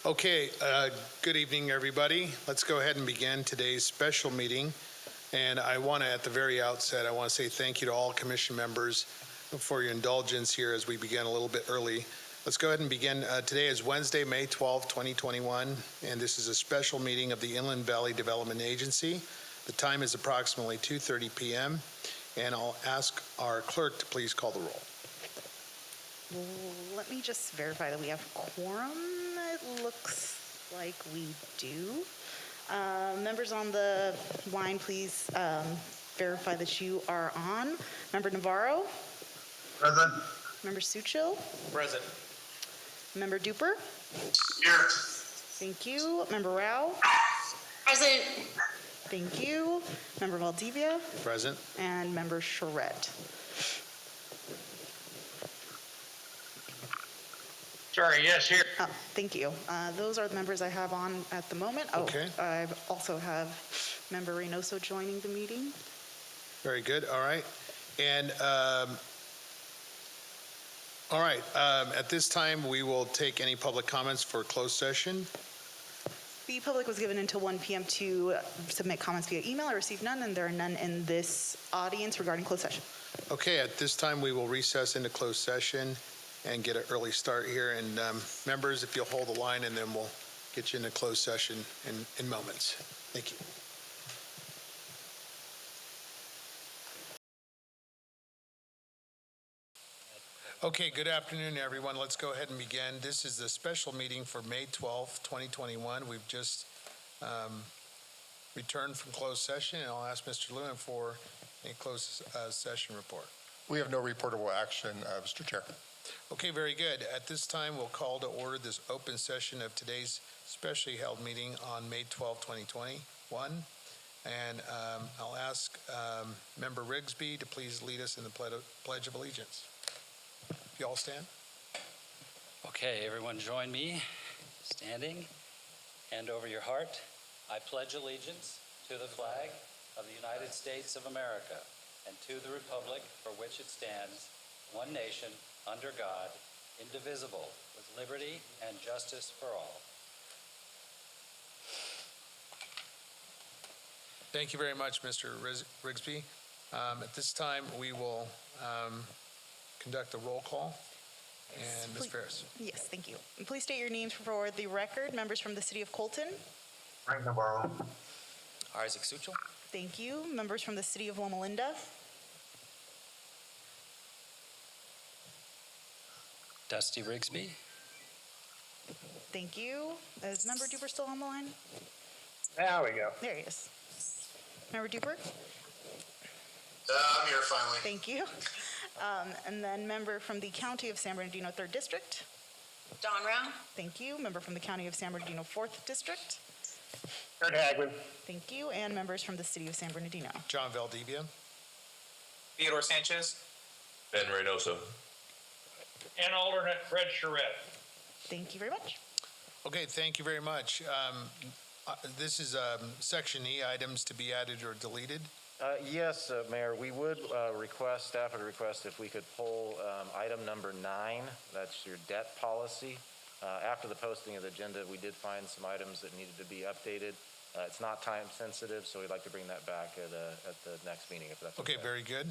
Okay, good evening, everybody. Let's go ahead and begin today's special meeting. And I want to, at the very outset, I want to say thank you to all commission members for your indulgence here as we begin a little bit early. Let's go ahead and begin. Today is Wednesday, May 12, 2021, and this is a special meeting of the Inland Valley Development Agency. The time is approximately 2:30 p.m., and I'll ask our clerk to please call the roll. Let me just verify that we have quorum. It looks like we do. Members on the line, please verify that you are on. Member Navarro? Present. Member Suchil? Present. Member Duper? Here. Thank you. Member Rao? Present. Thank you. Member Valdivia? Present. And Member Charette. Sorry, yes, here. Oh, thank you. Those are the members I have on at the moment. Oh, Okay. I also have Member Reynoso joining the meeting. Very good. All right. And all right. At this time, we will take any public comments for closed session. The public was given until 1 p.m. to submit comments via email. I received none, and there are none in this audience regarding closed session. Okay. At this time, we will recess into closed session and get an early start here. And members, if you'll hold the line, and then we'll get you into closed session in moments. Thank you. Okay, good afternoon, everyone. Let's go ahead and begin. This is the special meeting for May 12th, 2021. We've just returned from closed session, and I'll ask Mr. Lewin for a closed session report. We have no reportable action, Mr. Chair. Okay, very good. At this time, we'll call to order this open session of today's specially held meeting on May 12, 2021. And I'll ask Member Rigsby to please lead us in the Pledge of Allegiance. If you all stand. Okay, everyone join me, standing. Hand over your heart. I pledge allegiance to the flag of the United States of America and to the republic for which it stands, one nation, under God, indivisible, with liberty and justice for all. Thank you very much, Mr. Rigsby. At this time, we will conduct a roll call. And Ms. Ferris. Yes, thank you. And please state your names for the record. Members from the City of Colton. Frank Navarro. Isaac Suchil. Thank you. Members from the City of Loma Linda. Dusty Rigsby. Thank you. Is Member Duper still on the line? There we go. There he is. Member Duper? I'm here finally. Thank you. And then member from the County of San Bernardino 3rd District. Don Rao. Thank you. Member from the County of San Bernardino 4th District. Kurt Hagman. Thank you. And members from the City of San Bernardino. John Valdivia. Theodore Sanchez. Ben Reynoso. And alternate Fred Charette. Thank you very much. Okay, thank you very much. This is Section E, items to be added or deleted. Yes, Mayor, we would staff would request if we could pull item number 9, that's your debt policy. After the posting of the agenda, we did find some items that needed to be updated. It's not time sensitive, so we'd like to bring that back at the next meeting, if that's okay. Okay, very good.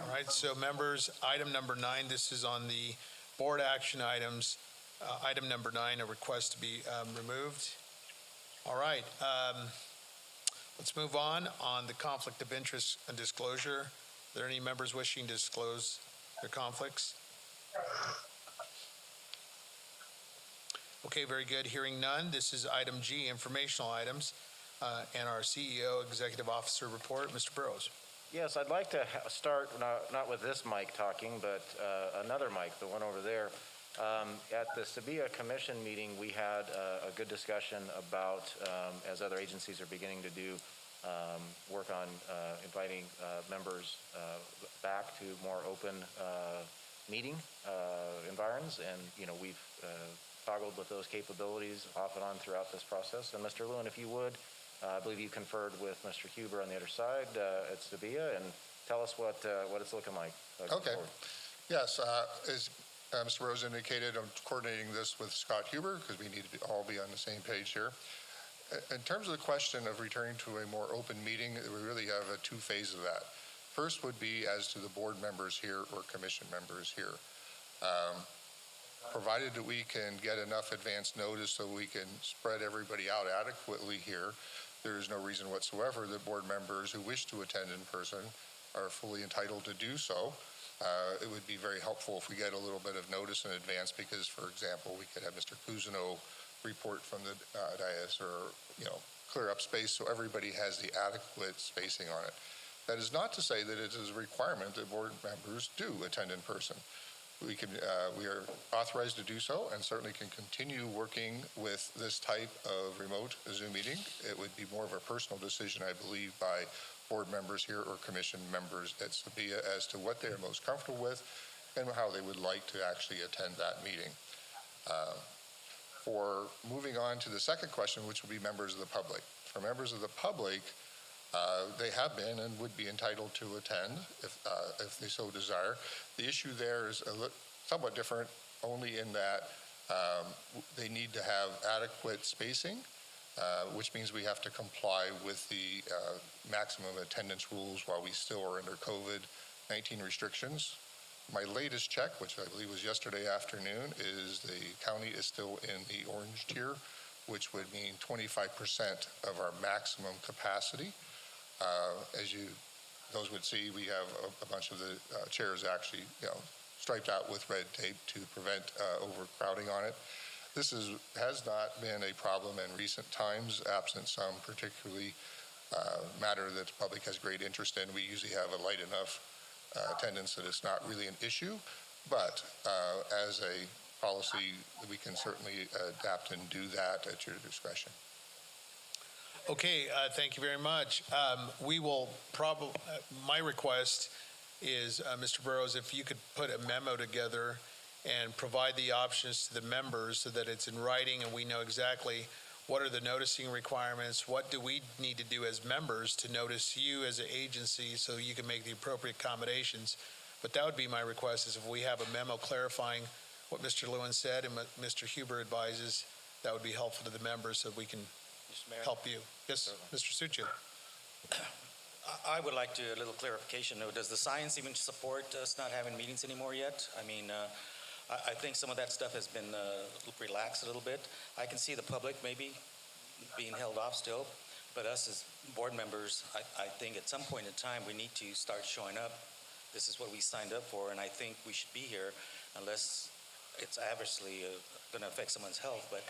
All right, so members, item number 9, this is on the board action items. Item number 9, a request to be removed. All right, let's move on the conflict of interest and disclosure. Are there any members wishing to disclose their conflicts? Okay, very good. Hearing none, this is item G, informational items, and our CEO, Executive Officer report, Mr. Burrows. Yes, I'd like to start not with this mic talking, but another mic, the one over there. At the Sabia Commission meeting, we had a good discussion about, as other agencies are beginning to do, work on inviting members back to more open meeting environs, and we've toggled with those capabilities off and on throughout this process. And Mr. Lewin, if you would, I believe you conferred with Mr. Huber on the other side at Sabia, and tell us what it's looking like. Okay. Yes, Mr. Rose indicated, I'm coordinating this with Scott Huber because we need to all be on the same page here. In terms of the question of returning to a more open meeting, we really have a two phase of that. First would be as to the board members here or commission members here. Provided that we can get enough advance notice so we can spread everybody out adequately here, there is no reason whatsoever that board members who wish to attend in person are fully entitled to do so. It would be very helpful if we get a little bit of notice in advance because, for example, we could have Mr. Cousineau report from the dais or, clear up space so everybody has the adequate spacing on it. That is not to say that it is a requirement that board members do attend in person. We are authorized to do so and certainly can continue working with this type of remote Zoom meeting. It would be more of a personal decision, I believe, by board members here or commission members at Sabia as to what they are most comfortable with and how they would like to actually attend that meeting. For moving on to the second question, which would be members of the public. For members of the public, they have been and would be entitled to attend if they so desire. The issue there is somewhat different only in that they need to have adequate spacing, which means we have to comply with the maximum attendance rules while we still are under COVID-19 restrictions. My latest check, which I believe was yesterday afternoon, is the county is still in the orange tier, which would mean 25% of our maximum capacity. As those would see, we have a bunch of the chairs actually, striped out with red tape to prevent overcrowding on it. This has not been a problem in recent times, absent some particularly matter that the public has great interest in. We usually have a light enough attendance that it's not really an issue, but as a policy, we can certainly adapt and do that at your discretion. Okay, thank you very much. We will probably, my request is, Mr. Burrows, if you could put a memo together and provide the options to the members so that it's in writing and we know exactly what are the noticing requirements, what do we need to do as members to notice you as an agency so you can make the appropriate accommodations. But that would be my request, is if we have a memo clarifying what Mr. Lewin said and what Mr. Huber advises, that would be helpful to the members so we can help you. Yes, Mr. Suchet. I would like a little clarification. Does the science even support us not having meetings anymore yet? I mean, I think some of that stuff has been relaxed a little bit. I can see the public maybe being held off still, but us as board members, I think at some point in time we need to start showing up. This is what we signed up for, and I think we should be here unless it's adversely going to affect someone's health. But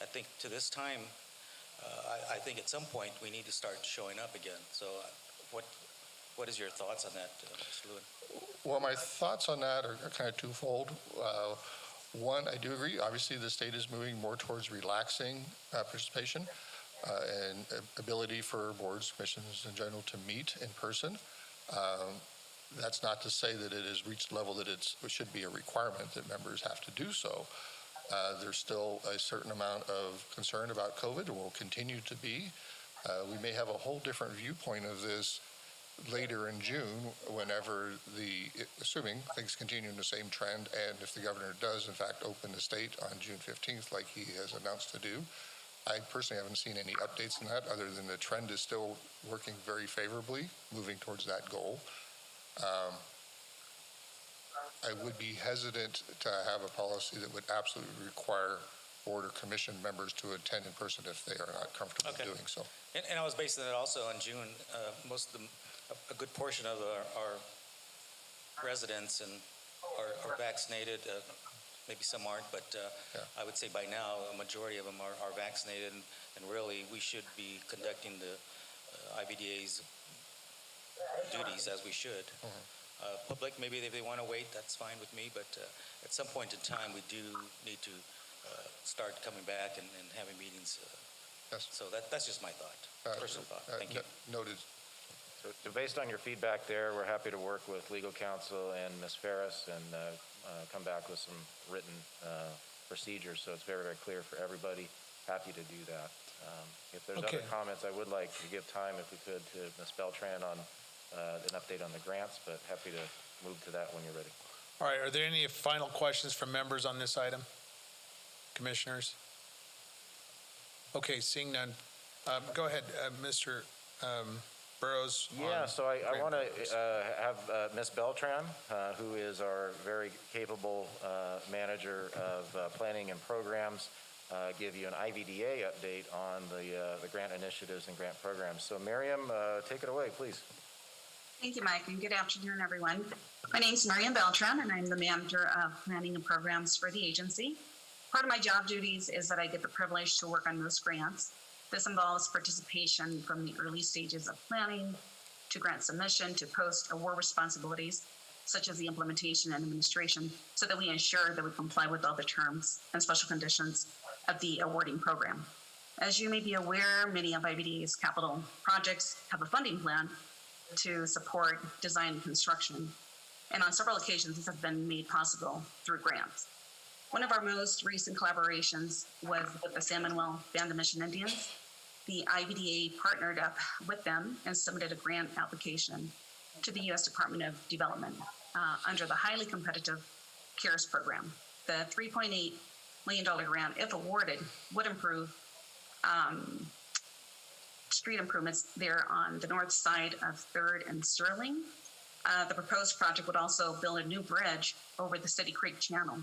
I think to this time, I think at some point we need to start showing up again. So what is your thoughts on that, Mr. Lewin? Well, my thoughts on that are kind of twofold. One, I do agree. Obviously, the state is moving more towards relaxing participation and ability for boards, commissions in general to meet in person. That's not to say that it has reached a level that it should be a requirement that members have to do so. There's still a certain amount of concern about COVID and will continue to be. We may have a whole different viewpoint of this later in June, whenever assuming things continue in the same trend, and if the governor does in fact open the state on June 15th, like he has announced to do. I personally haven't seen any updates on that other than the trend is still working very favorably, moving towards that goal. I would be hesitant to have a policy that would absolutely require board or commission members to attend in person if they are not comfortable doing so. And I was basing it also on June. A good portion of our residents are vaccinated. Maybe some aren't, but I would say by now a majority of them are vaccinated, and really we should be conducting the IVDA's duties as we should. Public, maybe if they want to wait, that's fine with me, but at some point in time we do need to start coming back and having meetings. Yes. So that's just my thought, personal thought. Thank you. Noted. So based on your feedback there, we're happy to work with legal counsel and Ms. Ferris and come back with some written procedures so it's very, very clear for everybody. Happy to do that. If there's other comments, I would like to give time, if we could, to Ms. Beltran on an update on the grants, but happy to move to that when you're ready. All right, are there any final questions from members on this item? Commissioners? Okay, seeing none. Go ahead, Mr. Burrows. Yeah, on so I grant want programs. to have Ms. Beltran, who is our very capable manager of planning and programs, give you an IVDA update on the grant initiatives and grant programs. So Miriam, take it away, please. Thank you, Mike, and good afternoon, everyone. My name is Marian Beltran, and I'm the Manager of Planning and Programs for the agency. Part of my job duties is that I get the privilege to work on most grants. This involves participation from the early stages of planning to grant submission to post-award responsibilities, such as the implementation and administration, so that we ensure that we comply with all the terms and special conditions of the awarding program. As you may be aware, many of IVDA's capital projects have a funding plan to support design and construction. And on several occasions, this has been made possible through grants. One of our most recent collaborations was with the San Manuel Band of Mission Indians. The IVDA partnered up with them and submitted a grant application to the U.S. Department of Development under the highly competitive CARES program. The $3.8 million grant, if awarded, would improve street improvements there on the north side of 3rd and Sterling. The proposed project would also build a new bridge over the City Creek Channel,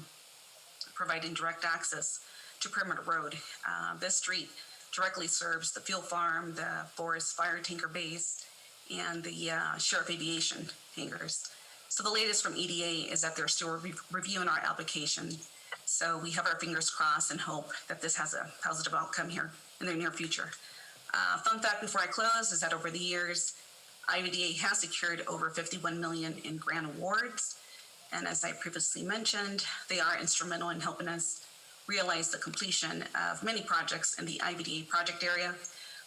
providing direct access to Perimeter Road. This street directly serves the fuel farm, the Forest Fire Tanker Base, and the Sheriff Aviation hangars. So the latest from EDA is that they're still reviewing our application. So we have our fingers crossed and hope that this has a positive outcome here in the near future. Fun fact before I close is that over the years, IVDA has secured over $51 million in grant awards. And as I previously mentioned, they are instrumental in helping us realize the completion of many projects in the IVDA project area,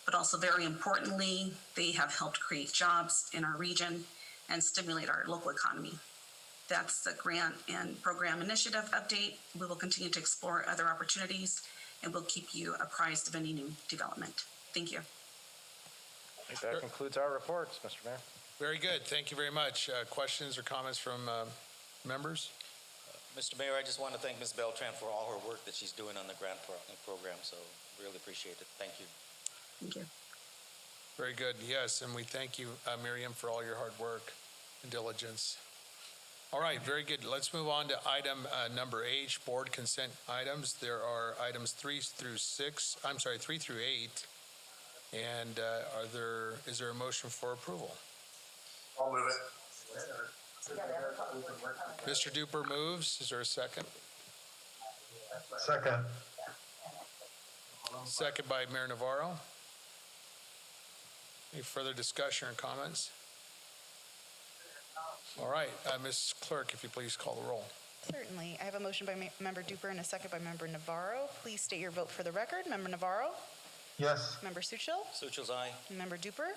but also very importantly, they have helped create jobs in our region and stimulate our local economy. That's the grant and program initiative update. We will continue to explore other opportunities and we'll keep you apprised of any new development. Thank you. I think that concludes our reports, Mr. Mayor. Very good. Thank you very much. Questions or comments from members? Mr. Mayor, I just want to thank Ms. Beltran for all her work that she's doing on the grant program, so really appreciate it. Thank you. Thank you. Very good. Yes, and we thank you, Miriam, for all your hard work and diligence. All right, very good. Let's move on to item number H, board consent items. There are items 3 through 8. And is there a motion for approval? I'll move it. Mr. Duper moves. Is there a second? Second. Second by Mayor Navarro. Any further discussion or comments? All right, Ms. Clerk, if you please call the roll. Certainly. I have a motion by Member Duper and a second by Member Navarro. Please state your vote for the record. Member Navarro? Yes. Member Suchil? Suchil's aye. Member Duper?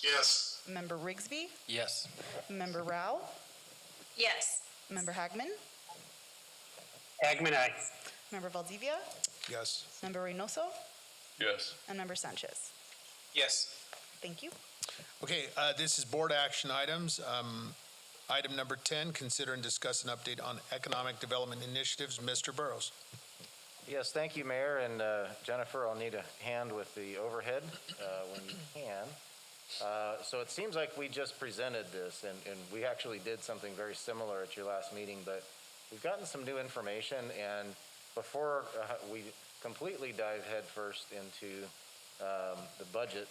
Yes. Member Rigsby? Yes. Member Rao? Yes. Member Hagman? Hagman, aye. Member Valdivia? Yes. Member Reynoso? Yes. And Member Sanchez? Yes. Thank you. Okay, this is board action items. Item number 10, consider and discuss an update on economic development initiatives. Mr. Burrows. Yes, thank you, Mayor, and Jennifer, I'll need a hand with the overhead when you can. So it seems like we just presented this, and we actually did something very similar at your last meeting, but we've gotten some new information, and before we completely dive headfirst into the budget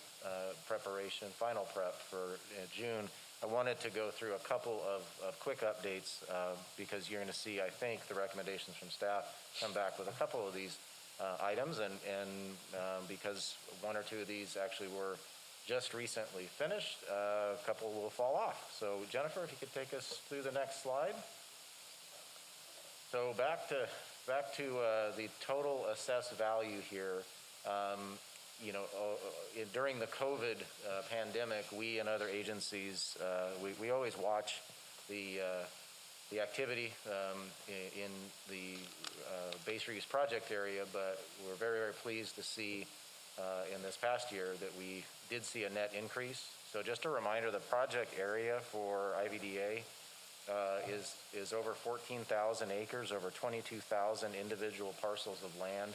preparation, final prep for June, I wanted to go through a couple of quick updates because you're going to see, I think, the recommendations from staff come back with a couple of these items, and because one or two of these actually were just recently finished, a couple will fall off. So Jennifer, if you could take us through the next slide. So back to the total assessed value here. During the COVID pandemic, we and other agencies, we always watch the activity in the base reuse project area, but we're very, very pleased to see in this past year that we did see a net increase. So just a reminder, the project area for IVDA is over 14,000 acres, over 22,000 individual parcels of land.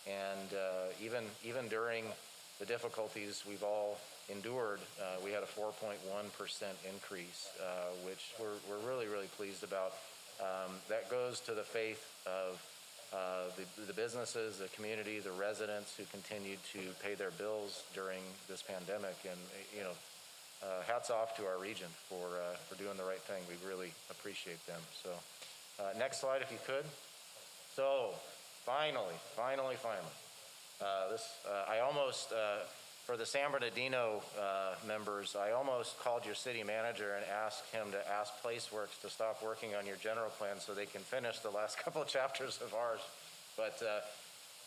And even during the difficulties we've all endured, we had a 4.1% increase, which we're really, really pleased about. That goes to the faith of the businesses, the community, the residents who continued to pay their bills during this pandemic. And, hats off to our region for doing the right thing. We really appreciate them. So next slide, if you could. So finally, I almost, for the San Bernardino members, I almost called your city manager and asked him to ask Placeworks to stop working on your general plan so they can finish the last couple of chapters of ours. But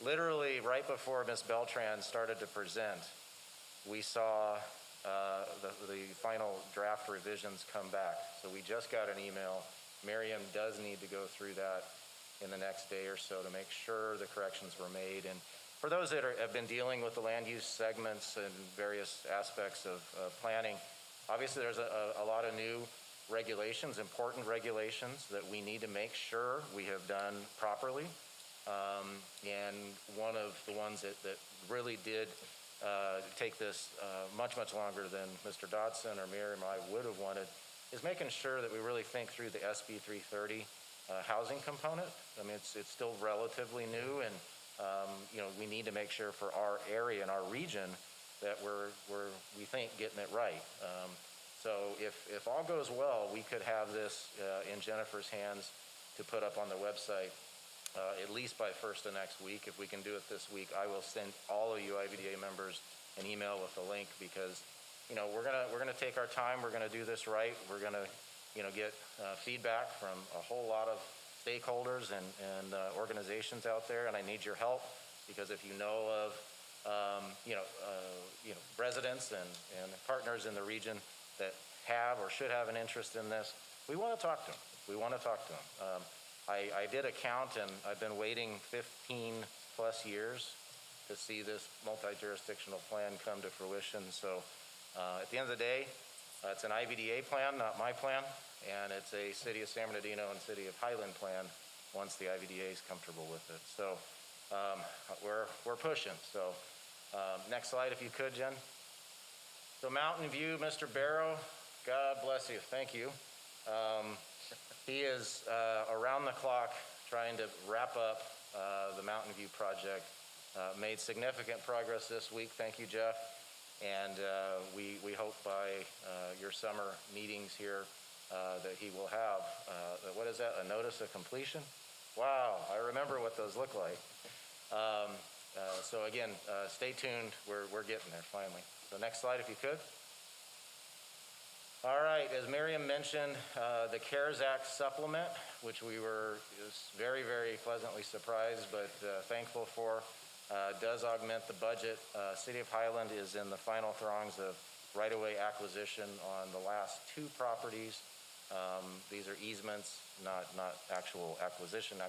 literally right before Ms. Beltran started to present, we saw the final draft revisions come back. So we just got an email. Miriam does need to go through that in the next day or so to make sure the corrections were made. And for those that have been dealing with the land use segments and various aspects of planning, obviously there's a lot of new regulations, important regulations that we need to make sure we have done properly. And one of the ones that really did take this much longer than Mr. Dodson or Miriam and I would have wanted is making sure that we really think through the SB 330 housing component. I mean, it's still relatively new, and we need to make sure for our area and our region that we're we think getting it right. So if all goes well, we could have this in Jennifer's hands to put up on the website at least by first of next week. If we can do it this week, I will send all of you IVDA members an email with a link, because we're gonna take our time. We're gonna do this right. We're gonna get feedback from a whole lot of stakeholders and organizations out there, and I need your help, because if you know of residents and partners in the region that have or should have an interest in this, we want to talk to them. I did a count, and I've been waiting 15 plus years to see this multi-jurisdictional plan come to fruition. So at the end of the day, it's an IVDA plan, not my plan, and it's a City of San Bernardino and City of Highland plan once the IVDA is comfortable with it. So we're pushing. So next slide, if you could, Jen. So Mountain View, Mr. Barrow, God bless you. Thank you. He is around the clock trying to wrap up the Mountain View project. Made significant progress this week. Thank you, Jeff. And we hope by your summer meetings here that he will have, what is that, a notice of completion? Wow, I remember what those look like. So again, stay tuned. We're getting there finally. So next slide, if you could. All right, as Miriam mentioned, the CARES Act supplement, which we were very, very pleasantly surprised but thankful for, does augment the budget. City of Highland is in the final throngs of right-of-way acquisition on the last 2 properties. These are easements, not actual acquisitions.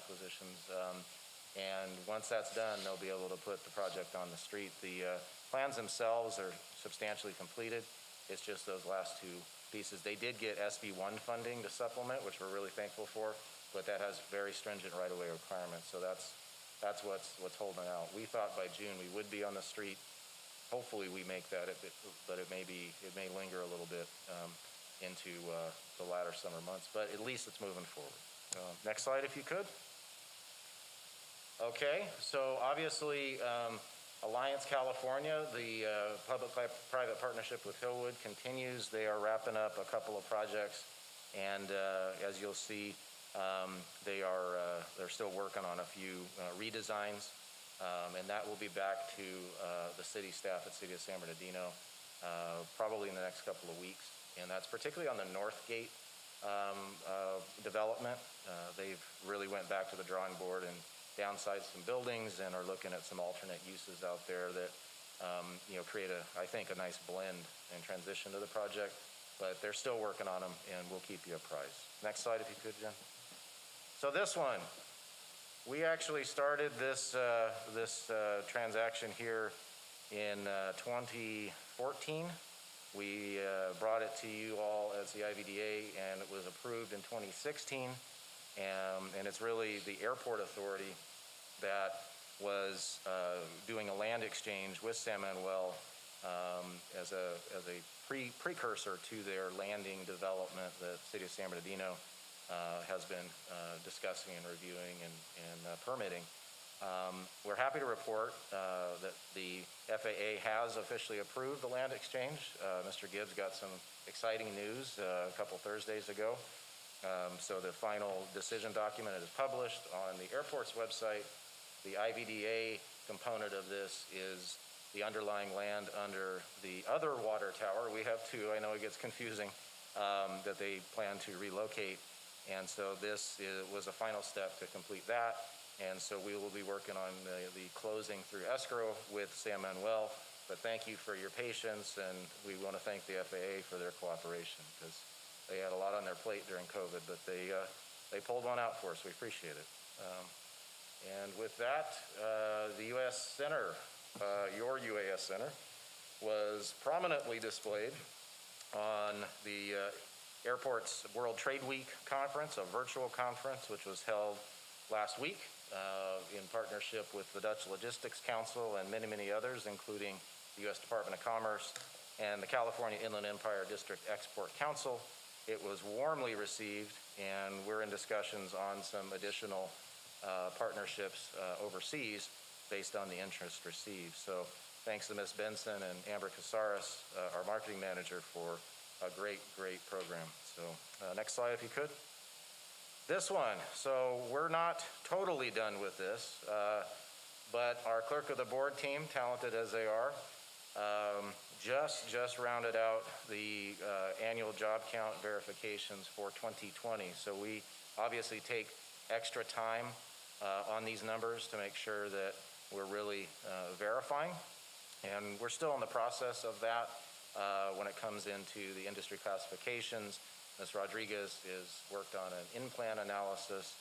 And once that's done, they'll be able to put the project on the street. The plans themselves are substantially completed. It's just those last 2 pieces. They did get SB1 funding to supplement, which we're really thankful for, but that has very stringent right-of-way requirements. So that's what's holding out. We thought by June we would be on the street. Hopefully we make that, but it may linger a little bit into the latter summer months. But at least it's moving forward. Next slide, if you could. Okay, so obviously Alliance California, the public-private partnership with Hillwood continues. They are wrapping up a couple of projects, and as you'll see, they're still working on a few redesigns, and that will be back to the city staff at City of San Bernardino probably in the next couple of weeks, and that's particularly on the North Gate development. They've really went back to the drawing board and downsized some buildings and are looking at some alternate uses out there that create I think a nice blend and transition to the project, but they're still working on them, and we'll keep you apprised. Next slide, if you could, Jen. So this one, we actually started this transaction here in 2014, We brought it to you all as the IVDA, and it was approved in 2016. And it's really the airport authority that was doing a land exchange with San Manuel as a precursor to their landing development that the city of San Bernardino has been discussing and reviewing and permitting. We're happy to report that the FAA has officially approved the land exchange. Mr. Gibbs got some exciting news a couple Thursdays ago. So the final decision document is published on the airport's website. The IVDA component of this is the underlying land under the other water tower. We have two, I know it gets confusing, that they plan to relocate. And so this was a final step to complete that. And so we will be working on the closing through escrow with San Manuel. But thank you for your patience, and we want to thank the FAA for their cooperation, because they had a lot on their plate during COVID, but they pulled one out for us. We appreciate it. And with that, the U.S. Center, your UAS Center, was prominently displayed on the airport's World Trade Week conference, a virtual conference, which was held last week in partnership with the Dutch Logistics Council and many, many others, including the U.S. Department of Commerce and the California Inland Empire District Export Council. It was warmly received, and we're in discussions on some additional partnerships overseas based on the interest received. So thanks to Ms. Benson and Amber Casares, our marketing manager, for a great, great program. So next slide, if you could. This one. So we're not totally done with this, but our clerk of the board team, talented as they are, just rounded out the annual job count verifications for 2020. So we obviously take extra time on these numbers to make sure that we're really verifying. And we're still in the process of that when it comes into the industry classifications. Ms. Rodriguez has worked on an in-plan analysis.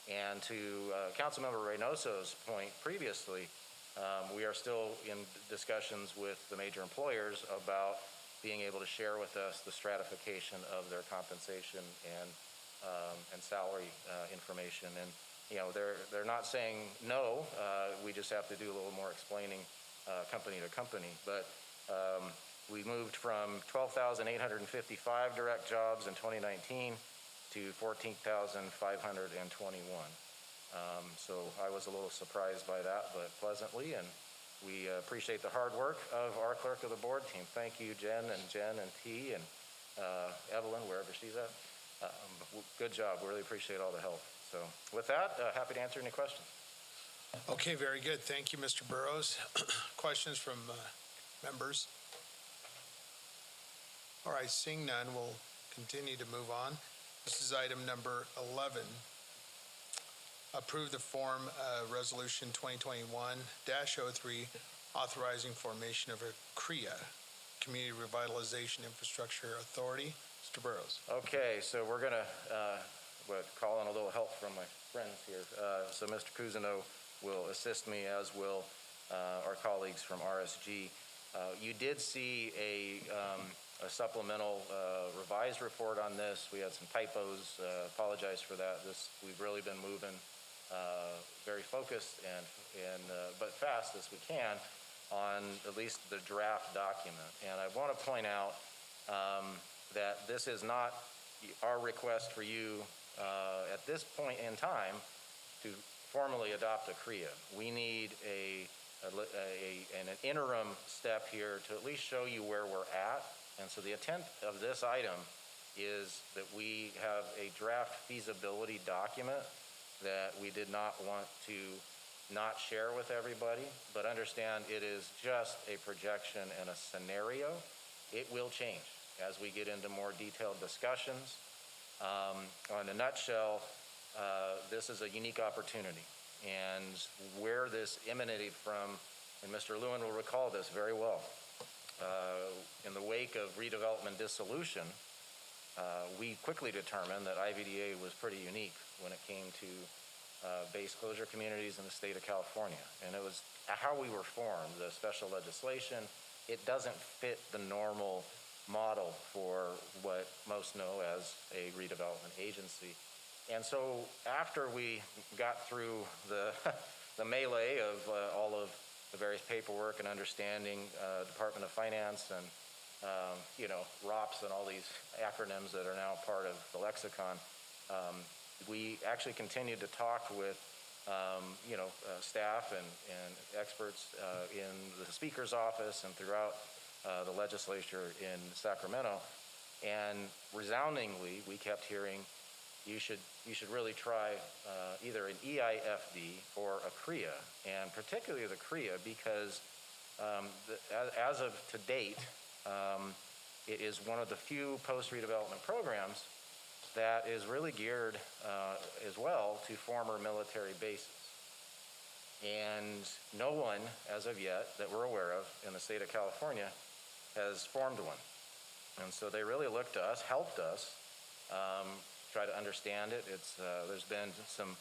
And to Councilmember Reynoso's point previously, we are still in discussions with the major employers about being able to share with us the stratification of their compensation and salary information. And you know, they're not saying no. We just have to do a little more explaining company to company. But we moved from 12,855 direct jobs in 2019 to 14,521. So I was a little surprised by that, but pleasantly, and we appreciate the hard work of our clerk of the board team. Thank you, Jen and T and Evelyn, wherever she's at. Good job. We really appreciate all the help. So with that, happy to answer any questions. Okay, very good. Thank you, Mr. Burrows. Questions from members? All right, seeing none, we'll continue to move on. This is item number 11. Approve the form resolution 2021-03 authorizing formation of a CREA, Community Revitalization Infrastructure Authority. Mr. Burrows. Okay, so we're going to call on a little help from my friends here. So Mr. Cousineau will assist me, as will our colleagues from RSG. You did see a supplemental revised report on this. We had some typos. Apologize for that. We've really been moving very focused and but fast as we can on at least the draft document. And I want to point out that this is not our request for you at this point in time to formally adopt a CREA. We need an interim step here to at least show you where we're at. And so the intent of this item is that we have a draft feasibility document that we did not want to not share with everybody, but understand it is just a projection and a scenario. It will change as we get into more detailed discussions. On a nutshell, this is a unique opportunity. And where this emanated from, and Mr. Lewin will recall this very well, in the wake of redevelopment dissolution, we quickly determined that IVDA was pretty unique when it came to base closure communities in the state of California. And it was how we were formed, the special legislation. It doesn't fit the normal model for what most know as a redevelopment agency. And so after we got through the, the melee of all of the various paperwork and understanding Department of Finance and, ROPS and all these acronyms that are now part of the lexicon, we actually continued to talk with staff and experts in the Speaker's office and throughout the legislature in Sacramento. And resoundingly, we kept hearing, you should really try either an EIFD or a CREA, and particularly the CREA because as of to date, it is one of the few post-redevelopment programs that is really geared as well to former military bases. And no one, as of yet, that we're aware of in the state of California has formed one. And so they really looked to us, helped us, try to understand it. There's been some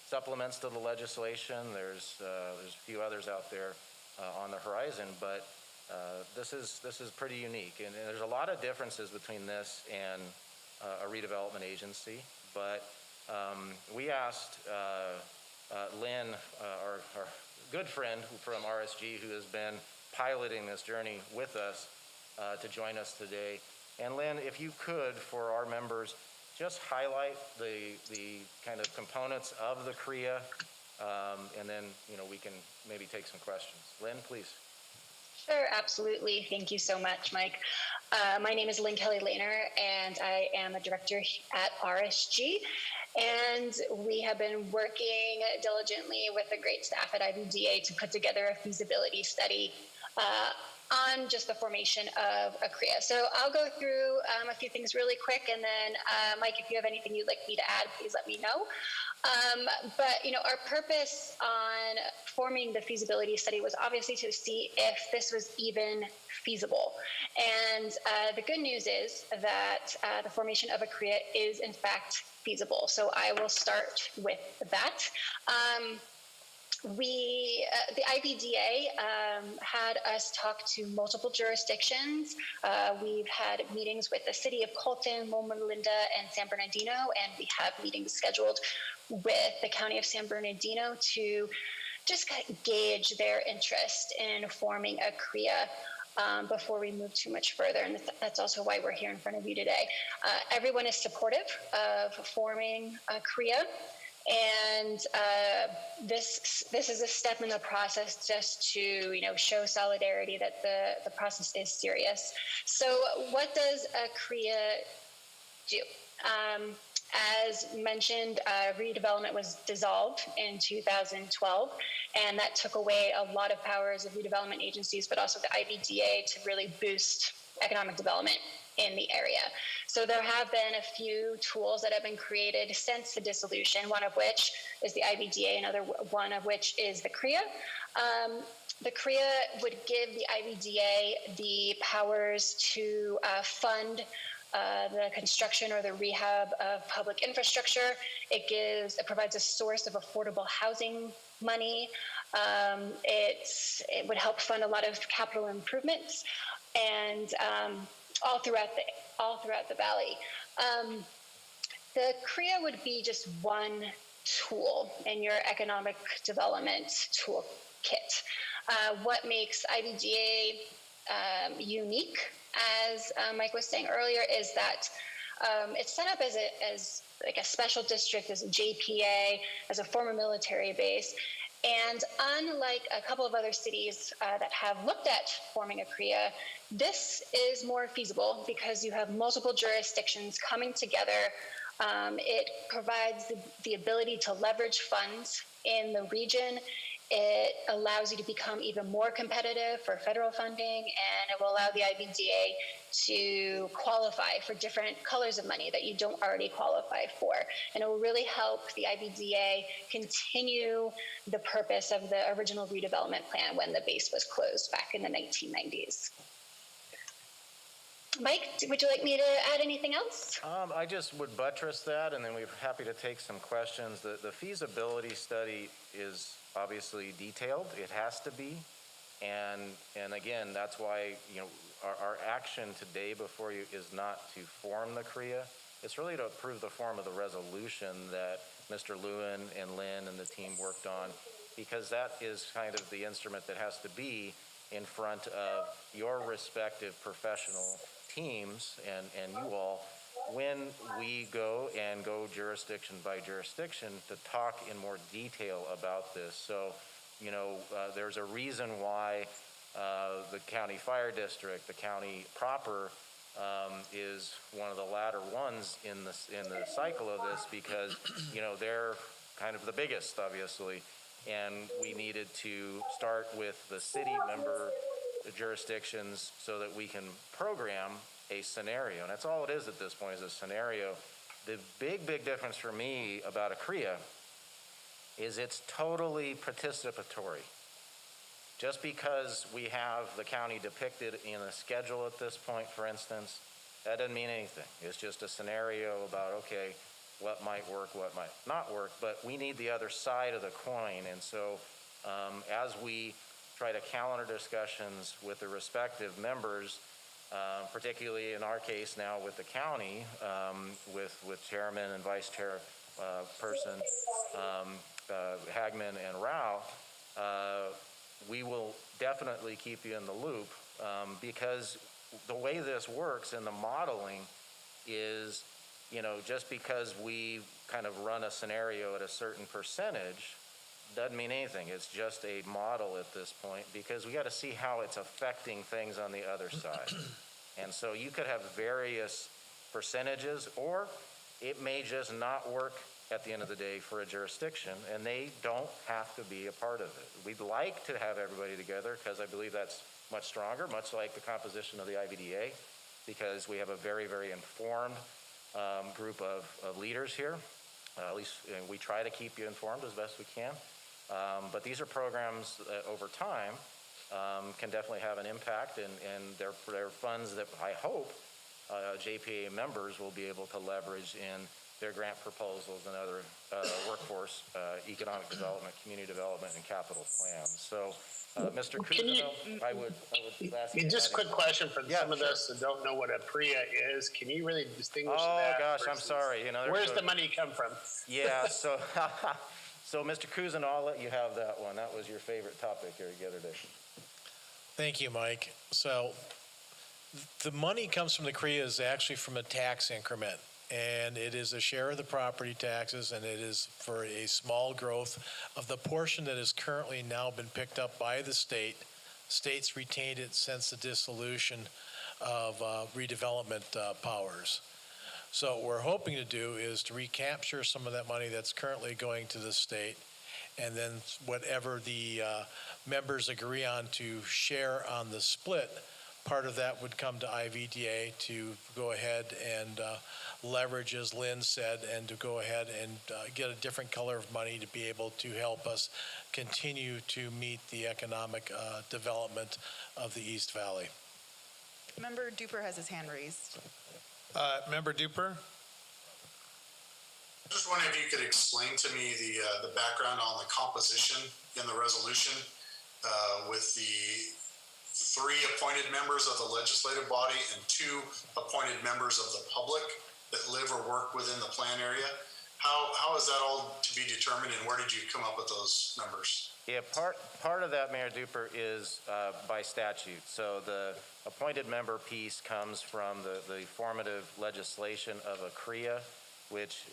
supplements to the legislation. There's a few others out there on the horizon, but this is pretty unique. And there's a lot of differences between this and a redevelopment agency, but we asked Lynn, our good friend from RSG, who has been piloting this journey with us, to join us today. And Lynn, if you could, for our members, just highlight the kind of components of the CREA, and then we can maybe take some questions. Lynn, please. Sure, absolutely. Thank you so much, Mike. My name is Lynn Kelly Lehner, and I am a director at RSG. And we have been working diligently with the great staff at IVDA to put together a feasibility study on just the formation of a CREA. So I'll go through a few things really quick, and then Mike, if you have anything you'd like me to add, please let me know. But our purpose on forming the feasibility study was obviously to see if this was even feasible. And the good news is that the formation of a CREA is in fact feasible. So I will start with that. The IVDA had us talk to multiple jurisdictions. We've had meetings with the city of Colton, Loma Linda, and San Bernardino, and we have meetings scheduled with the county of San Bernardino to just gauge their interest in forming a CREA before we move too much further. And that's also why we're here in front of you today. Everyone is supportive of forming a CREA. And this is a step in the process just to show solidarity that the process is serious. So what does a CREA do? As mentioned, redevelopment was dissolved in 2012, and that took away a lot of powers of redevelopment agencies, but also the IVDA to really boost economic development in the area. So there have been a few tools that have been created since the dissolution, one of which is the IVDA, another one of which is the CREA. The CREA would give the IVDA the powers to fund the construction or the rehab of public infrastructure. It provides a source of affordable housing money. It would help fund a lot of capital improvements, and all throughout the valley. The CREA would be just one tool in your economic development toolkit. What makes IVDA unique, as Mike was saying earlier, is that it's set up as like a special district, as a JPA, as a former military base. And unlike a couple of other cities that have looked at forming a CREA, this is more feasible because you have multiple jurisdictions coming together. It provides the ability to leverage funds in the region. It allows you to become even more competitive for federal funding, and it will allow the IVDA to qualify for different colors of money that you don't already qualify for. And it will really help the IVDA continue the purpose of the original redevelopment plan when the base was closed back in the 1990s. Mike, would you like me to add anything else? I just would buttress that, and then we're happy to take some questions. The feasibility study is obviously detailed. It has to be. And again, that's why, our action today before you is not to form the CREA. It's really to approve the form of the resolution that Mr. Lewin and Lynn and the team worked on, because that is kind of the instrument that has to be in front of your respective professional teams and you all when we go jurisdiction by jurisdiction to talk in more detail about this. So, there's a reason why the county fire district, the county proper, is one of the latter ones in the cycle of this, because they're kind of the biggest, obviously, and we needed to start with the city member jurisdictions so that we can program a scenario, and that's all it is at this point, is a scenario. The big difference for me about a CREA is it's totally participatory. Just because we have the county depicted in a schedule at this point, for instance, that doesn't mean anything. It's just a scenario about, okay, what might work, what might not work, but we need the other side of the coin. And so as we try to calendar discussions with the respective members, particularly in our case now with the county, with chairman and vice chair person, Hagman and Rao, we will definitely keep you in the loop, because the way this works in the modeling is, just because we kind of run a scenario at a certain percentage doesn't mean anything. It's just a model at this point, because we got to see how it's affecting things on the other side. And so you could have various percentages, or it may just not work at the end of the day for a jurisdiction, and they don't have to be a part of it. We'd like to have everybody together, because I believe that's much stronger, much like the composition of the IVDA, because we have a very informed group of leaders here. At least we try to keep you informed as best we can. But these are programs that over time can definitely have an impact, and they're funds that I hope JPA members will be able to leverage in their grant proposals and other workforce, economic development, community development, and capital plans. So, Mr. Cruzino, I would ask you. Just a quick question for some of sure. us that don't know what a PREA is. Can you really distinguish Oh, that? gosh, I'm versus- sorry. Where's the money come from? Yeah, so, so Mr. Cruzino, I'll let you have that one. That was your favorite topic here the other day. Thank you, Mike. So the money comes from the CREA is actually from a tax increment, and it is a share of the property taxes, and it is for a small growth of the portion that has currently now been picked up by the state. States retained it since the dissolution of redevelopment powers. So what we're hoping to do is to recapture some of that money that's currently going to the state, and then whatever the members agree on to share on the split, part of that would come to IVDA to go ahead and leverage, as Lynn said, and to go ahead and get a different color of money to be able to help us continue to meet the economic development of the East Valley. Member Duper has his hand raised. Member Duper? Just wondering if you could explain to me the background on the composition in the resolution with the 3 appointed members of the legislative body and 2 appointed members of the public that live or work within the plan area. How is that all to be determined, and where did you come up with those numbers? Yeah, part of that, Mayor Duper, is by statute. So the appointed member piece comes from the formative legislation of a CREA, which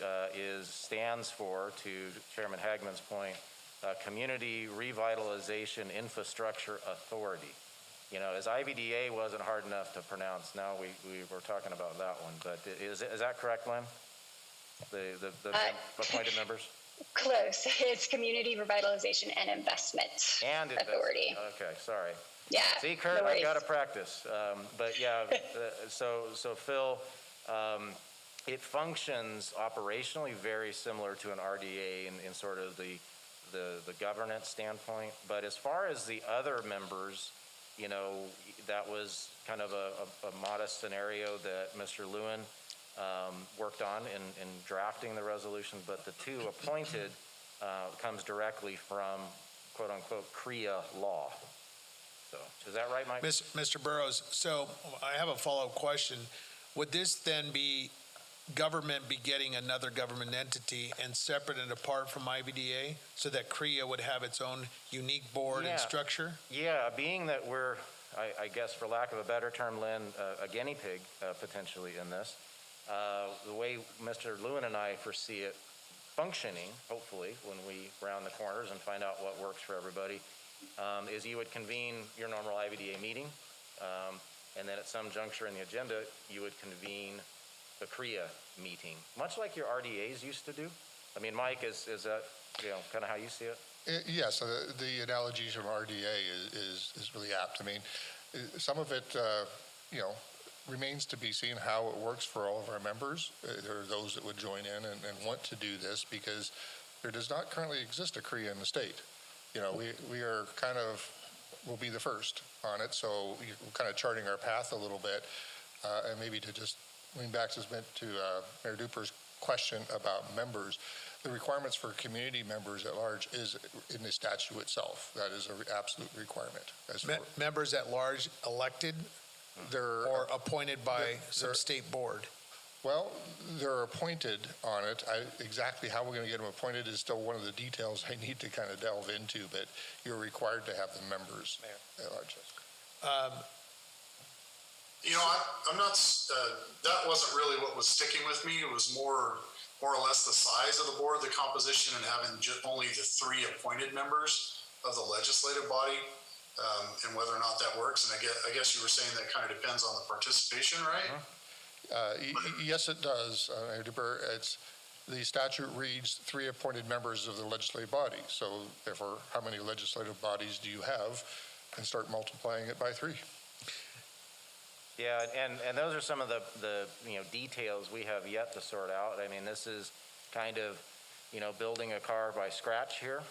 stands for, to Chairman Hagman's point, Community Revitalization Infrastructure Authority. As IVDA wasn't hard enough to pronounce, now we were talking about that one. But is that correct, Lynn? The appointed members? Close. It's Community Revitalization and Investment Authority. Okay, sorry. Yeah. See, Kurt, no I've got to practice. But yeah, so Phil, it functions operationally very similar to an RDA in sort of the governance standpoint. But as far as the other members, that was kind of a modest scenario that Mr. Lewin worked on in drafting the resolution, but the 2 appointed comes directly from quote unquote CREA law. So Is that right, Mike? Mr. Burrows, so I have a follow-up question. Would this then be government be getting another government entity and separate and apart from IVDA so that CREA would have its own unique board Yeah. and structure? Yeah, being that we're, I guess for lack of a better term, Lynn, a guinea pig potentially in this, the way Mr. Lewin and I foresee it functioning, hopefully, when we round the corners and find out what works for everybody, is you would convene your normal IVDA meeting, and then at some juncture in the agenda, you would convene the CREA meeting, much like your RDAs used to do. I mean, Mike, is that, kind of how you see it? Yes, the analogy from RDA is really apt. I mean, some of it, remains to be seen how it works for all of our members. There are those that would join in and want to do this because there does not currently exist a CREA in the state. We are we'll be the first on it, so we're kind of charting our path a little bit, and maybe to just lean back to Mayor Duper's question about members. The requirements for community members at large is in the statute itself. That is an absolute requirement. Members at large elected or appointed by some state board? Well, they're appointed on it. Exactly how we're going to get them appointed is still one of the details I need to kind of delve into, but you're required to have the members at large. I'm not, that wasn't really what was sticking with me. It was more or less the size of the board, the composition, and having only the 3 appointed members of the legislative body, and whether or not that works. And I guess you were saying that kind of depends on the participation, right? Yes, it does, Mayor Duper. The statute reads 3 appointed members of the legislative body. So therefore, how many legislative bodies do you have? And start multiplying it by 3. Yeah, and those are some of the details we have yet to sort out. I mean, this is kind of, building a car by scratch here.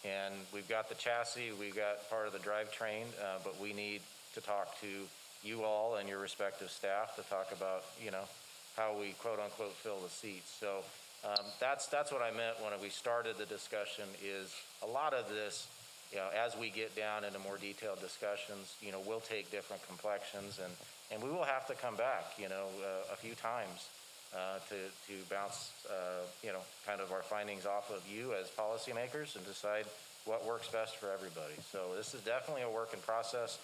And we've got the chassis, we've got part of the drivetrain, but we need to talk to you all and your respective staff to talk about, how we quote unquote fill the seats. So that's what I meant when we started the discussion is a lot of this, as we get down into more detailed discussions, we'll take different complexions and we will have to come back, a few times to bounce, kind of our findings off of you as policymakers and decide what works best for everybody. So this is definitely a work in process,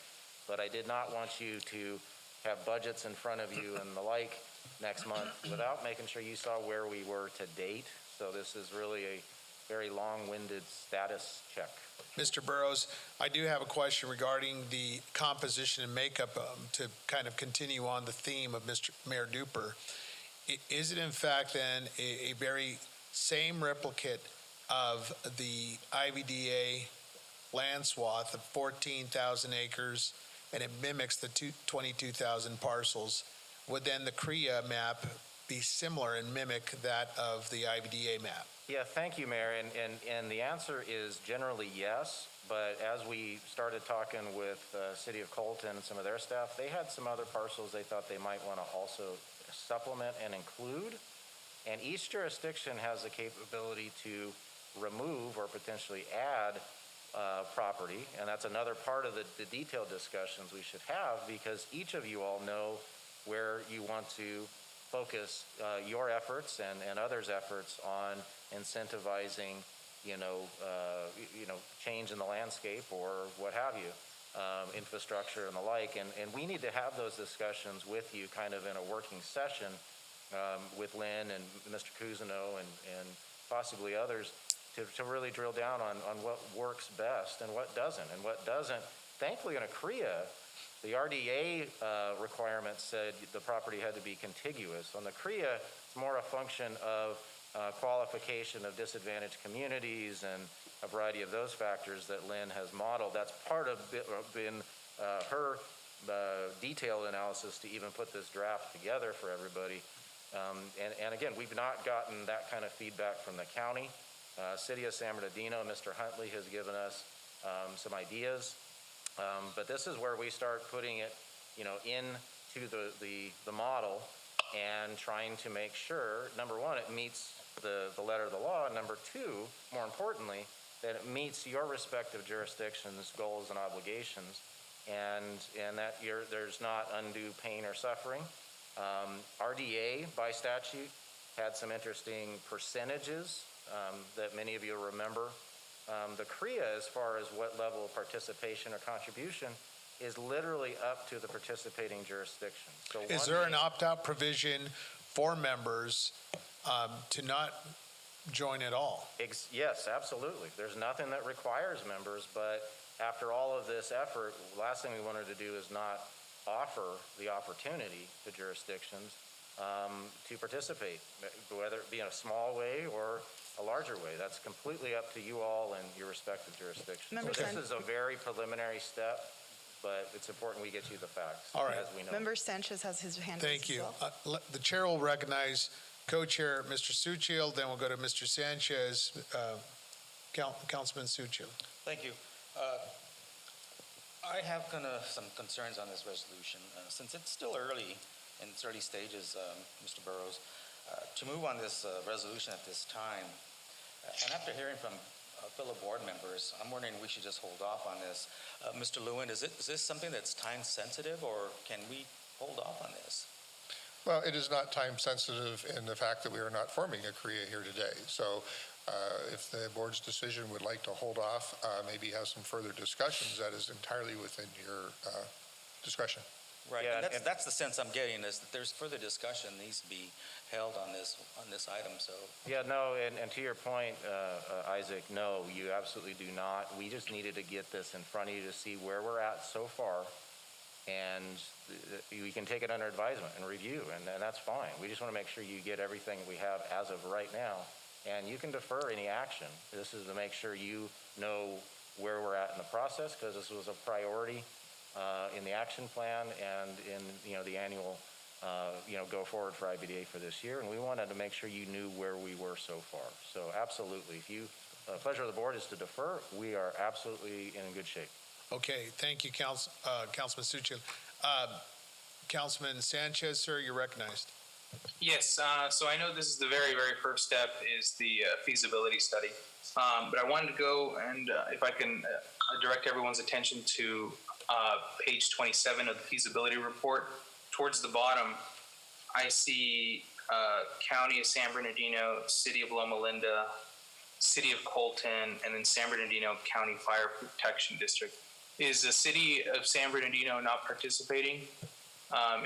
but I did not want you to have budgets in front of you and the like next month without making sure you saw where we were to date. So this is really a very long-winded status check. Mr. Burrows, I do have a question regarding the composition and makeup to kind of continue on the theme of Mr. Mayor Duper. Is it in fact then a very same replicate of the IVDA land swath of 14,000 acres and it mimics the 22,000 parcels? Would then the CREA map be similar and mimic that of the IVDA map? Yeah, thank you, Mayor. And the answer is generally yes. But as we started talking with City of Colton and some of their staff, they had some other parcels they thought they might want to also supplement and include. And each jurisdiction has the capability to remove or potentially add property. And that's another part of the detailed discussions we should have because each of you all know where you want to focus your efforts and others' efforts on incentivizing, change in the landscape or what have you, infrastructure and the like. And we need to have those discussions with you kind of in a working session with Lynn and Mr. Cousineau and possibly others to really drill down on what works best and what doesn't. And what doesn't, thankfully in a CREA, the RDA requirement said the property had to be contiguous. On the CREA, it's more a function of qualification of disadvantaged communities and a variety of those factors that Lynn has modeled. That's part of been her detailed analysis to even put this draft together for everybody. And again, we've not gotten that kind of feedback from the county. City of San Bernardino, Mr. Huntley has given us some ideas. But this is where we start putting it, into the model and trying to make sure, number one, it meets the letter of the law, and number two, more importantly, that it meets your respective jurisdictions' goals and obligations. and that there's not undue pain or suffering. RDA by statute had some interesting percentages that many of you will remember. The CREA, as far as what level of participation or contribution, is literally up to the participating jurisdiction. So is there an opt-out provision for members to not join at all? Yes, absolutely. There's nothing that requires members, but after all of this effort, the last thing we wanted to do is not offer the opportunity to jurisdictions to participate, whether it be in a small way or a larger way. That's completely up to you all and your respective jurisdictions. So this is a very preliminary step, but it's important we get you the facts. All right. As we know. Member Sanchez has his hand raised. Thank you. as well. The chair will recognize co-chair Mr. Suchil, then we'll go to Mr. Sanchez. Councilman Suchil. Thank you. I have kind of some concerns on this resolution. Since it's still early, in its early stages, Mr. Burrows, to move on this resolution at this time, and after hearing from fellow board members, I'm wondering we should just hold off on this. Mr. Lewin, is this something that's time sensitive, or can we hold off on this? Well, it is not time sensitive in the fact that we are not forming a CREA here today. So if the board's decision would like to hold off, maybe have some further discussions, that is entirely within your discretion. Right, Yeah, and that's the sense I'm getting, is that there's further discussion needs to be held on this item, so. Yeah, no, and to your point, Isaac, no, you absolutely do not. We just needed to get this in front of you to see where we're at so far, and we can take it under advisement and review, and that's fine. We just want to make sure you get everything we have as of right now, and you can defer any action. This is to make sure you know where we're at in the process, because this was a priority in the action plan and in the annual go forward for IVDA for this year, and we wanted to make sure you knew where we were so far. So absolutely, if you pleasure of the board is to defer, we are absolutely in good shape. Okay, thank you, Councilman Suchil. Councilman Sanchez, sir, you're recognized. Yes, so I know this is the very, very first step is the feasibility study. But I wanted to go and if I can direct everyone's attention to page 27 of the feasibility report. Towards the bottom, I see County of San Bernardino, City of Loma Linda, City of Colton, and then San Bernardino County Fire Protection District. Is the City of San Bernardino not participating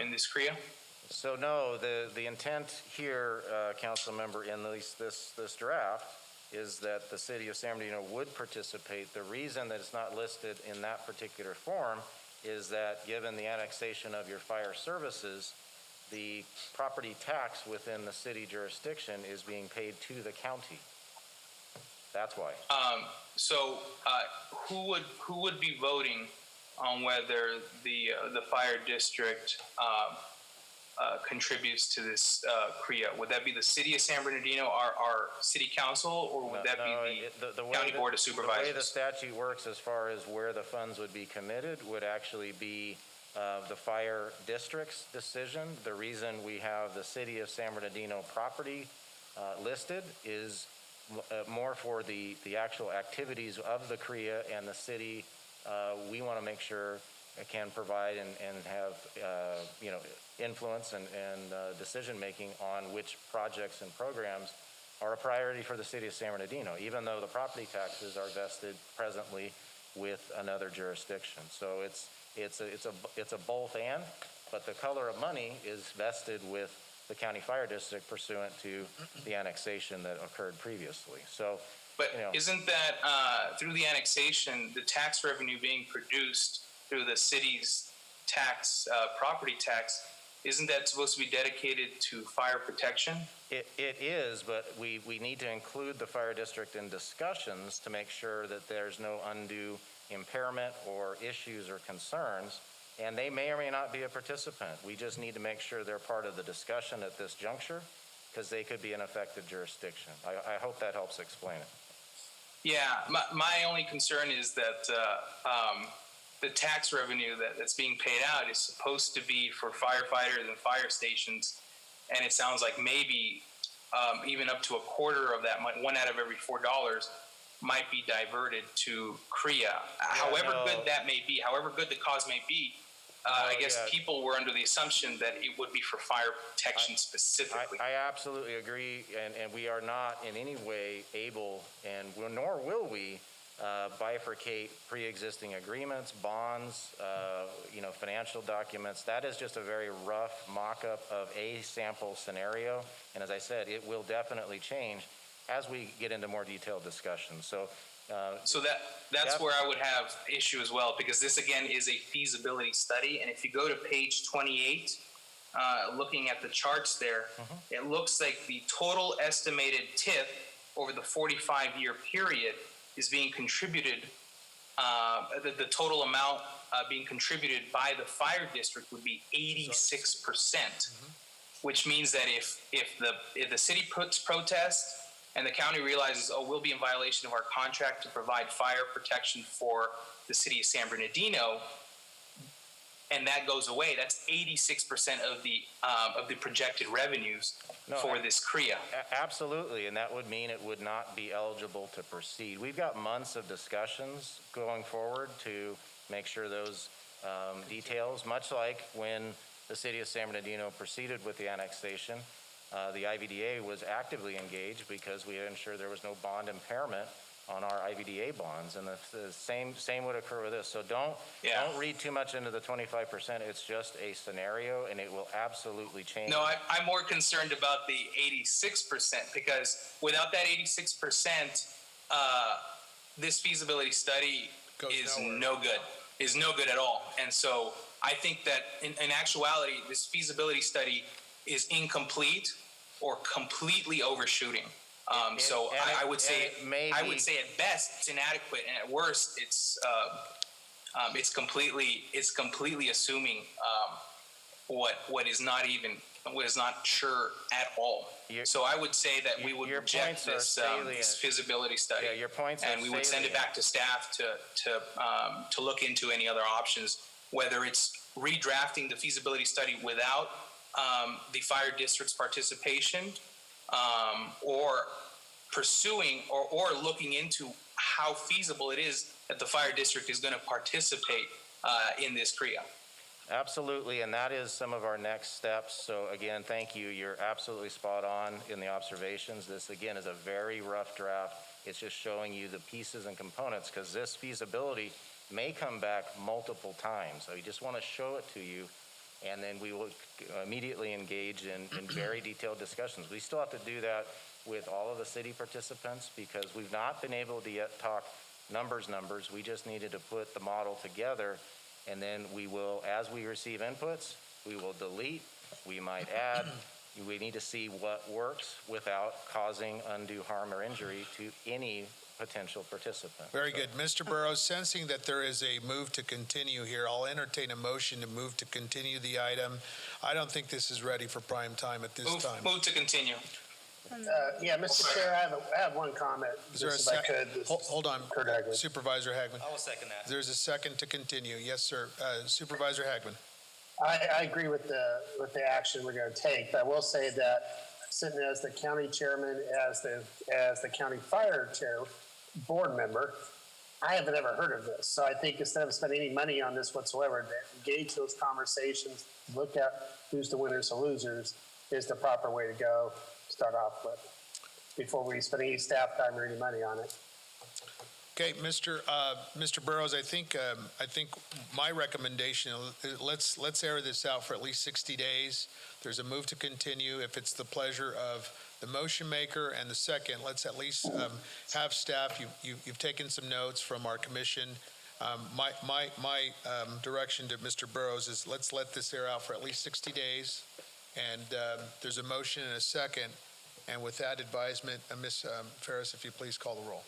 in this CREA? So no, the intent here, council member, in this draft is that the City of San Bernardino would participate. The reason that it's not listed in that particular form is that given the annexation of your fire services, the property tax within the city jurisdiction is being paid to the county. That's why. So who would be voting on whether the fire district contributes to this CREA? Would that be the City of San Bernardino, our city council, or would that be the County Board of Supervisors? The way the statute works as far as where the funds would be committed would actually be the fire district's decision. The reason we have the City of San Bernardino property listed is more for the actual activities of the CREA and the city. We want to make sure it can provide and have influence and decision making on which projects and programs are a priority for the City of San Bernardino, even though the property taxes are vested presently with another jurisdiction. So it's a both and, but the color of money is vested with the county fire district pursuant to the annexation that occurred previously. So, but isn't that through the annexation, the tax revenue being produced through the city's tax, property tax, isn't that supposed to be dedicated to fire protection? It is, but we need to include the fire district in discussions to make sure that there's no undue impairment or issues or concerns, and they may or may not be a participant. We just need to make sure they're part of the discussion at this juncture, because they could be an affected jurisdiction. I hope that helps explain it. Yeah, my only concern is that the tax revenue that's being paid out is supposed to be for firefighters and fire stations, and it sounds like maybe even up to a quarter of that, $1 out of every $4 might be diverted to CREA. However good that may be, however good the cause may be, I guess people were under the assumption that it would be for fire protection specifically. I absolutely agree, and we are not in any way able, and nor will we, bifurcate pre-existing agreements, bonds, financial documents. That is just a very rough mock-up of a sample scenario, and as I said, it will definitely change as we get into more detailed discussions. So that's where I would have issue as well, because this again is a feasibility study, and if you go to page 28, looking at the charts there, it looks like the total estimated TIF over the 45-year period is being contributed. The total amount being contributed by the fire district would be 86%, which means that if the city puts protest and the county realizes, oh, we'll be in violation of our contract to provide fire protection for the city of San Bernardino, and that goes away, that's 86% of the projected revenues for this CREA. Absolutely, and that would mean it would not be eligible to proceed. We've got months of discussions going forward to make sure those details, much like when the city of San Bernardino proceeded with the annexation, the IVDA was actively engaged because we had ensured there was no bond impairment on our IVDA bonds, and the same would occur with this. So don't read too much into the 25%. It's just a scenario, and it will absolutely change. No, I'm more concerned about the 86%, because without that 86%, this feasibility study is no good at all. And so I think that in actuality, this feasibility study is incomplete or completely overshooting. I would say at best it's inadequate, and at worst it's completely assuming what is not sure at all. So I would say that we would reject this feasibility study. Your points and we would send it back to staff to look into any other options, whether it's redrafting the feasibility study without the fire district's participation, or pursuing or looking into how feasible it is that the fire district is going to participate in this CREA. Absolutely, and that is some of our next steps. So again, thank you. You're absolutely spot on in the observations. This, again, is a very rough draft. It's just showing you the pieces and components, because this feasibility may come back multiple times. So we just want to show it to you, and then we will immediately engage in very detailed discussions. We still have to do that with all of the city participants, because we've not been able to yet talk numbers. We just needed to put the model together, and then we will, as we receive inputs, we will delete, we might add. We need to see what works without causing undue harm or injury to any potential participant. Very good. Mr. Burrows, sensing that there is a move to continue here, I'll entertain a motion to move to continue the item. I don't think this is ready for prime time at this time. Move to continue. Yeah, Mr. Chair, I have one comment. Is there a second? Hold on. Supervisor Hagman. I will second that. There's a second to continue. Yes, sir. Supervisor Hagman. I agree with the action we're going to take, but I will say that sitting as the county chairman, as the county fire chair board member, I haven't ever heard of this. So I think instead of spending any money on this whatsoever, to engage those conversations, look at who's the winners and losers, is the proper way to go. Start off with before we spend any staff time or any money on it. Okay, Mr. Burrows, I think my recommendation, let's air this out for at least 60 days. There's a move to continue. If it's the pleasure of the motion maker and the second, let's at least have staff. You've taken some notes from our commission. My direction to Mr. Burrows is let's let this air out for at least 60 days. And there's a motion and a second. And with that advisement, Ms. Ferris, if you please call the roll.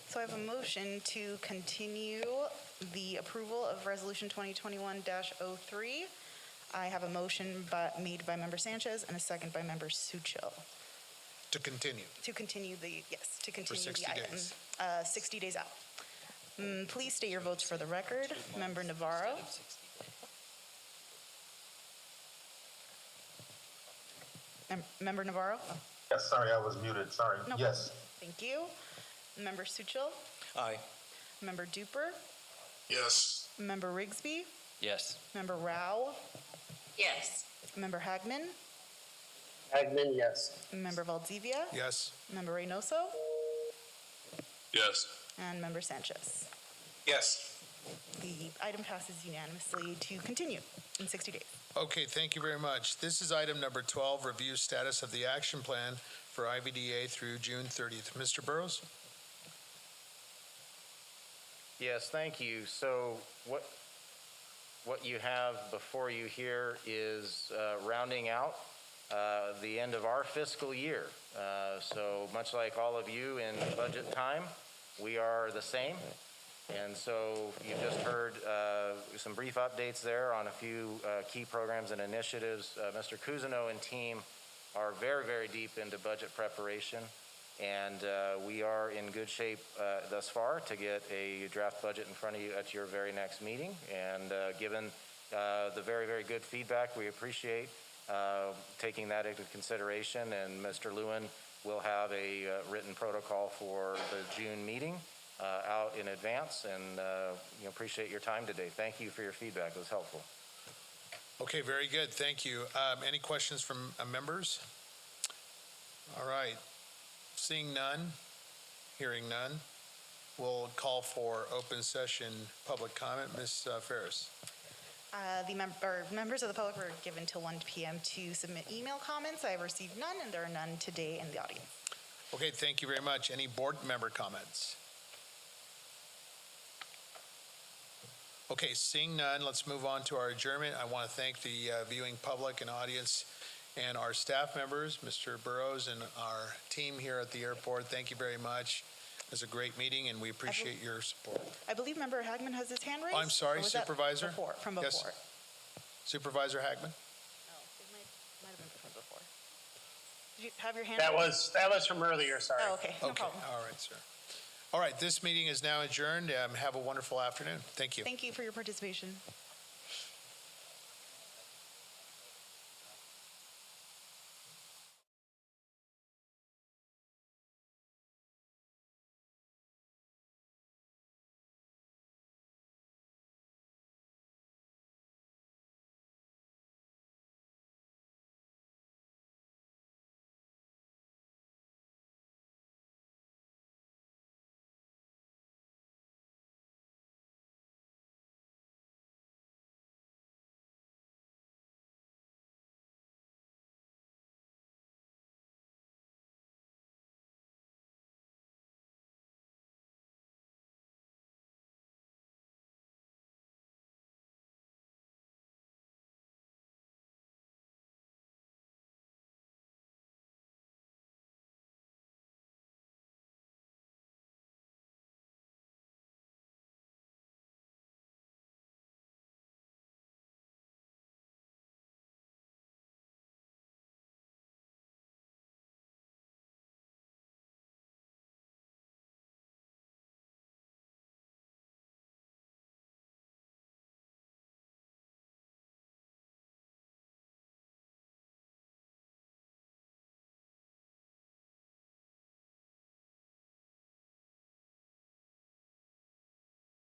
So I have a motion to continue the approval of Resolution 2021-03. I have a motion made by Member Sanchez and a second by Member Suchil. To continue. To continue the For 60 item. days. 60 days out. Please state your votes for the record. Member Navarro. Member Navarro? Yes, sorry, I was muted. Sorry. No. Yes. Thank you. Member Suchil, Aye. Member Duper, Yes. Member Rigsby, Yes. Member Rao, Yes. Member Hagman, Hagman, yes. Member Valdivia, Yes. Member Reynoso, Yes. and Member Sanchez. Yes. The item passes unanimously to continue in 60 days. Okay, thank you very much. This is item number 12, review status of the action plan for IVDA through June 30th. Mr. Burrows? Yes, thank you. So what you have before you here is rounding out the end of our fiscal year. So much like all of you in budget time, we are the same. And so you just heard some brief updates there on a few key programs and initiatives. Mr. Cousineau and team are very, very deep into budget preparation. And we are in good shape thus far to get a draft budget in front of you at your very next meeting. And given the very, very good feedback, we appreciate taking that into consideration. And Mr. Lewin will have a written protocol for the June meeting out in advance. And appreciate your time today. Thank you for your feedback. It was helpful. Okay, very good. Thank you. Any questions from members? All right. Seeing none, hearing none, we'll call for open session public comment. Ms. Ferris. Members of the public were given till 1 p.m. to submit email comments. I have received none, and there are none today in the audience. Okay, thank you very much. Any board member comments? Okay, seeing none, let's move on to our adjournment. I want to thank the viewing public and audience and our staff members, Mr. Burrows and our team here at the airport. Thank you very much. It was a great meeting, and we appreciate your support. I believe Member Hagman has his hand raised. I'm sorry, Or was that Supervisor? from Yes. before. Supervisor Hagman? Oh, it might have been from before. Did you have your hand That raised? was from earlier, sorry. Oh, okay, no Okay, problem. all right, sir. All right, this meeting is now adjourned. Have a wonderful afternoon. Thank you. Thank you for your participation.